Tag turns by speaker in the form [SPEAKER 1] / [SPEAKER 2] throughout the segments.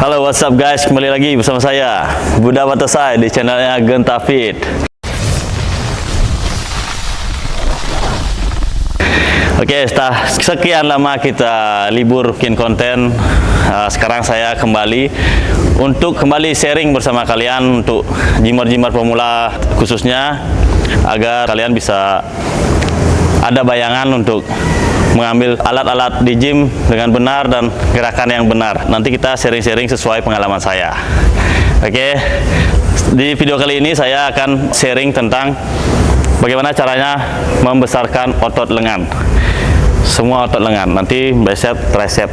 [SPEAKER 1] Halo, what's up guys? Kembali lagi bersama saya Buddha Batasai di channelnya Genta Fit. Oke, setelah sekian lama kita libur bikin konten, sekarang saya kembali untuk sharing bersama kalian untuk gymmer pemula khususnya, agar kalian bisa ada bayangan untuk mengambil alat-alat di gym dengan benar dan gerakan yang benar. Nanti kita sharing-sharing sesuai pengalaman saya. Oke, di video kali ini saya akan sharing tentang bagaimana caranya membesarkan otot lengan. Semua otot lengan, nanti bicep, tricep.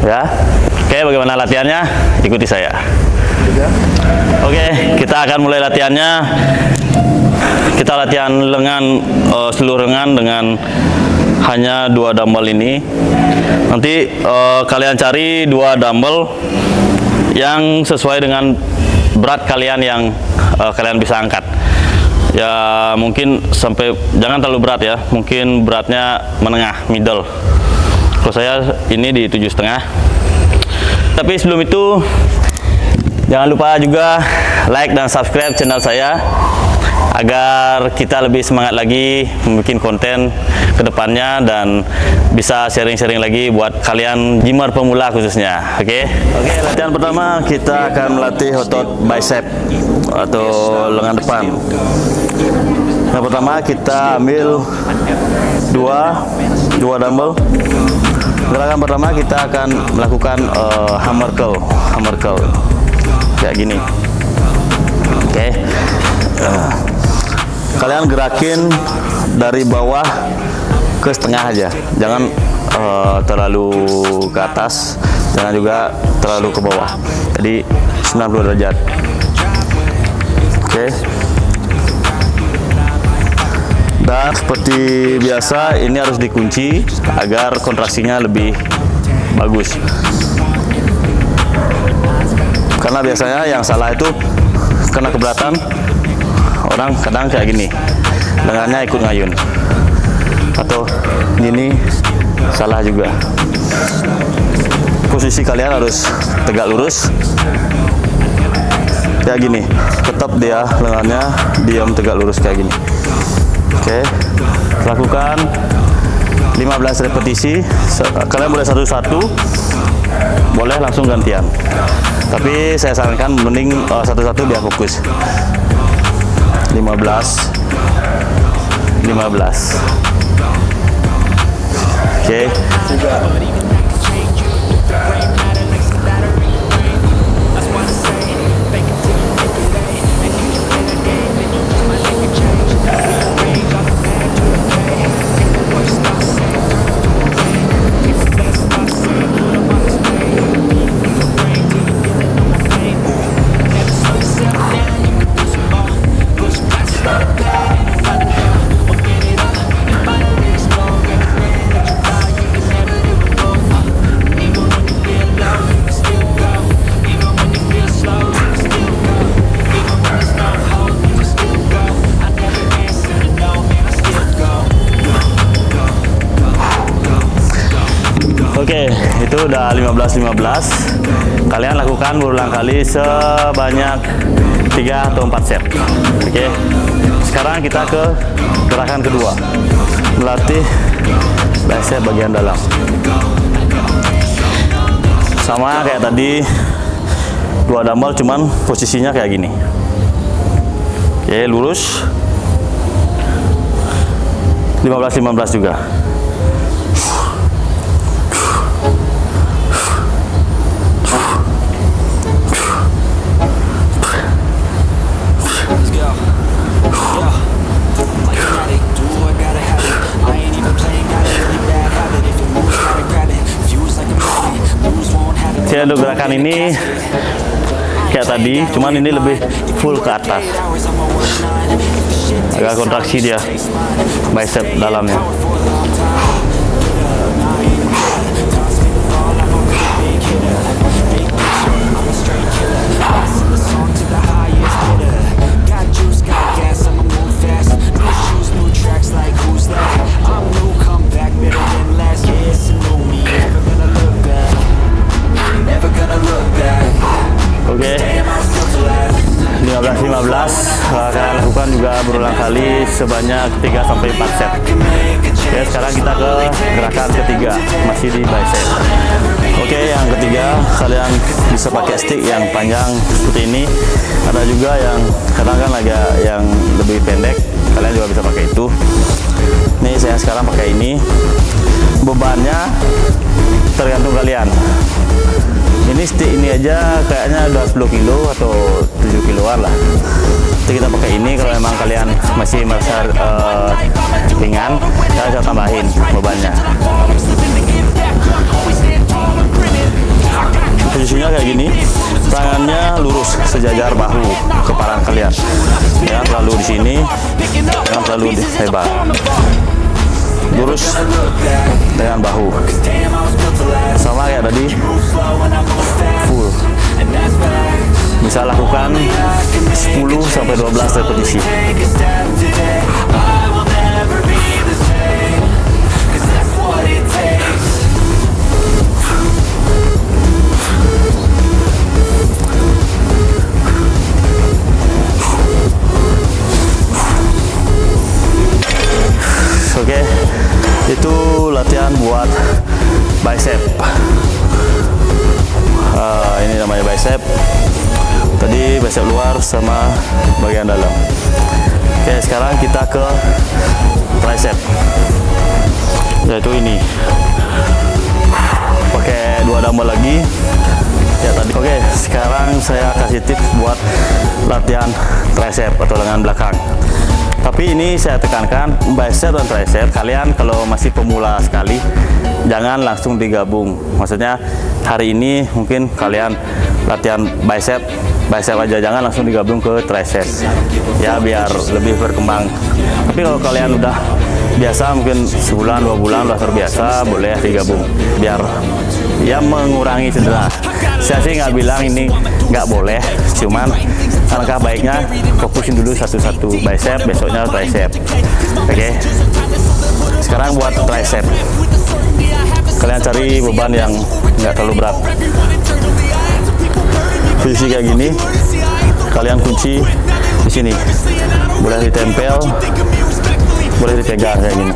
[SPEAKER 1] Ya. Oke, bagaimana latihannya? Ikuti saya. Oke, kita akan mulai latihannya. Kita latihan lengan, seluruh lengan dengan hanya 2 dumbbell ini. Nanti kalian cari 2 dumbbell yang sesuai dengan berat kalian yang kalian bisa angkat. Ya mungkin sampai, jangan terlalu berat ya, mungkin beratnya menengah, middle. Kalau saya ini di 7,5. Tapi sebelum itu jangan lupa juga like dan subscribe channel saya, agar kita lebih semangat lagi membuat konten ke depannya dan bisa sharing-sharing lagi buat kalian gymmer pemula khususnya. Oke, latihan pertama kita akan melatih otot bicep atau lengan depan. Yang pertama kita ambil 2 dumbbell. Gerakan pertama kita akan melakukan hammer curl kayak gini. Oke. Kalian gerakin dari bawah ke setengah aja, jangan terlalu ke atas, jangan juga terlalu ke bawah, jadi 90 derajat. Oke. Dan seperti biasa ini harus dikunci agar kontraksinya lebih bagus, karena biasanya yang salah itu karena keberatan, orang kadang kayak gini, lengannya ikut ngayun, atau gini, salah juga. Posisi kalian harus tegak lurus kayak gini, tetap dia lengannya diam tegak lurus kayak gini. Oke, lakukan 15 repetisi. Kalian boleh satu-satu, boleh langsung gantian, tapi saya sarankan mending satu-satu biar fokus. 15. Oke. Oke, itu udah 15. Kalian lakukan berulang kali sebanyak 3 atau 4 set. Oke. Sekarang kita ke gerakan kedua, melatih bicep bagian dalam. Sama kayak tadi, 2 dumbbell, cuman posisinya kayak gini. Oke, lurus. 15 juga. Untuk gerakan ini kayak tadi, cuman ini lebih full ke atas, agak kontraksi dia bicep dalamnya. 15-15. Kalian lakukan juga berulang kali sebanyak 3-4 set. Oke, sekarang kita ke gerakan ketiga, masih di bicep. Oke, yang ketiga kalian bisa pakai stick yang panjang seperti ini. Ada juga yang kadang kan agak yang lebih pendek, kalian juga bisa pakai itu. Nih saya sekarang pakai ini. Bebannya tergantung kalian. Ini stick ini aja kayaknya udah 10 kilo atau 7 kiloan lah. Jadi kita pakai ini kalau memang kalian masih merasa ringan, kita bisa tambahin bebannya. Posisinya kayak gini, tangannya lurus sejajar bahu kepala kalian. Jangan terlalu di sini, jangan terlalu lebar. Lurus dengan bahu, sama kayak tadi, full. Bisa lakukan 10-12 repetisi. Oke, itu latihan buat bicep. Ini namanya bicep. Tadi bicep luar sama bagian dalam. Oke, sekarang kita ke tricep, yaitu ini. Pakai 2 dumbbell lagi. Ya tadi. Oke, sekarang saya kasih tips buat latihan tricep atau lengan belakang. Tapi ini saya tekankan, bicep dan tricep kalian kalau masih pemula sekali jangan langsung digabung. Maksudnya hari ini mungkin kalian latihan bicep aja, jangan langsung digabung ke tricep ya, biar lebih berkembang. Tapi kalau kalian udah biasa, mungkin sebulan 2 bulan udah terbiasa, boleh digabung biar ya mengurangi cedera. Saya sih nggak bilang ini nggak boleh, cuman alangkah baiknya fokusin dulu satu-satu bicep, besoknya tricep. Oke, sekarang buat tricep, kalian cari beban yang nggak terlalu berat. Posisi kayak gini, kalian kunci di sini, boleh ditempel, boleh dipegang kayak gini.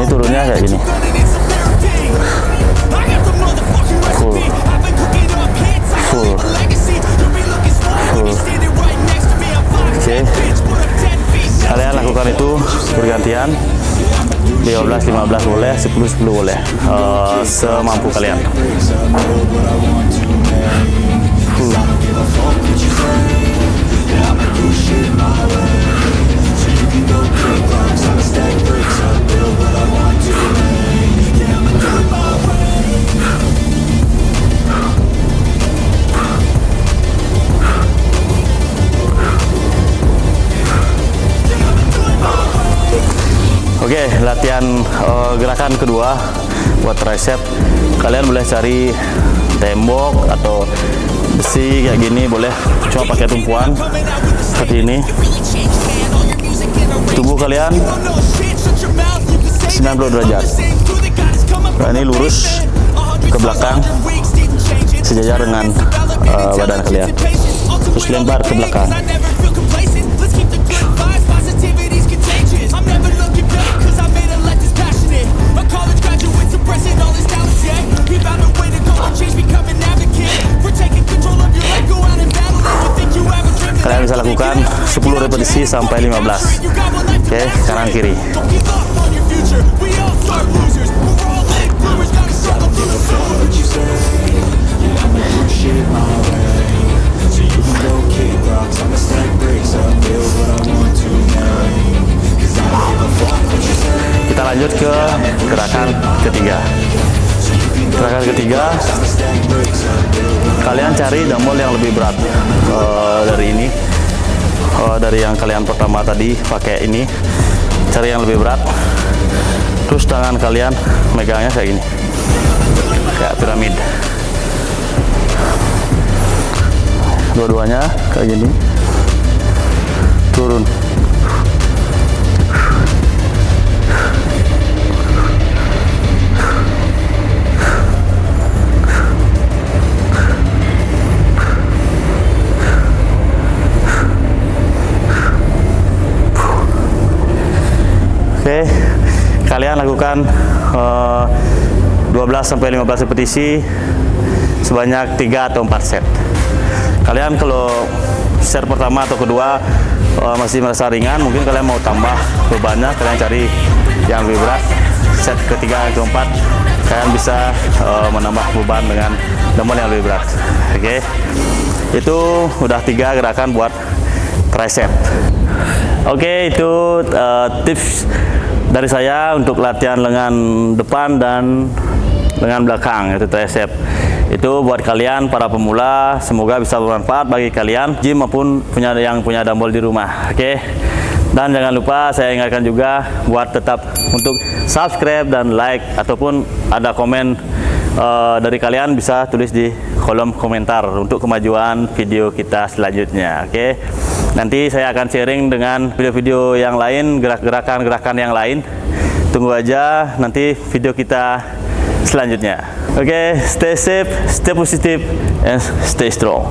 [SPEAKER 1] Ini turunnya kayak gini, full, full, full. Oke, kalian lakukan itu bergantian, 15-15 boleh, 10-10 boleh, semampu kalian. Full. Oke, latihan gerakan kedua buat tricep. Kalian boleh cari tembok atau besi kayak gini, boleh cuma pakai tumpuan seperti ini. Tubuh kalian 90 derajat. Nah, ini lurus ke belakang sejajar dengan badan kalian. Terus lempar ke belakang. Kalian bisa lakukan 10 repetisi sampai 15. Oke, kanan kiri. Kita lanjut ke gerakan ketiga. Gerakan ketiga, kalian cari dumbbell yang lebih berat dari ini, dari yang kalian pertama tadi pakai ini. Cari yang lebih berat, terus tangan kalian megangnya kayak gini, kayak piramid. Dua-duanya kayak gini, turun. lakukan 12-15 repetisi sebanyak 3 atau 4 set. Kalian kalau set pertama atau kedua masih merasa ringan, mungkin kalian mau tambah bebannya, kalian cari yang lebih berat. Set ketiga atau keempat kalian bisa menambah beban dengan dumbbell yang lebih berat. Oke, itu udah 3 gerakan buat tricep. Oke, itu tips dari saya untuk latihan lengan depan dan lengan belakang, yaitu tricep. Itu buat kalian para pemula, semoga bisa bermanfaat bagi kalian gym maupun yang punya dumbbell di rumah. Oke. Dan jangan lupa saya ingatkan juga buat tetap untuk subscribe dan like, ataupun ada komen dari kalian bisa tulis di kolom komentar untuk kemajuan video kita selanjutnya. Oke. Nanti saya akan sharing dengan video-video yang lain, gerakan-gerakan yang lain. Tunggu aja nanti video kita selanjutnya. Oke, stay safe, stay positive, and stay strong.